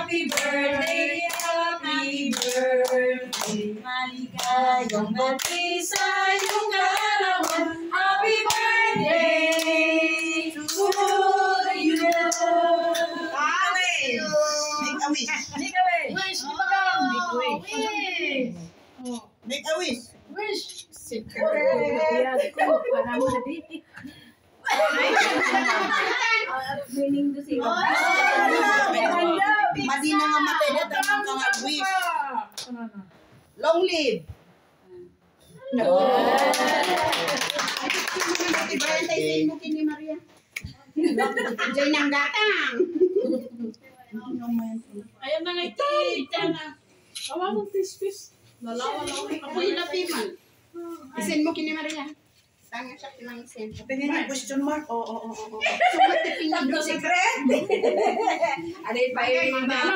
Happy birthday, happy birthday. Maligayang bati sa iyong kaarawan. Happy birthday to you. Make a wish. Make a wish. Wish. Make a wish. Make a wish. Wish. Meaning to say. Madi na nga matay na tamang ka nga wish. Long live. Happy birthday sa imo kini Maria. Enjoy ng gatang. Ayan na nga ito. Awa mo fish. Lalawa-lawa. Ako ilapiman. Isin mo kini Maria. Tanga siya kilang isin. Tingin yung question mark. Oo. Sumat ti pindot secret. Aday pa yung mga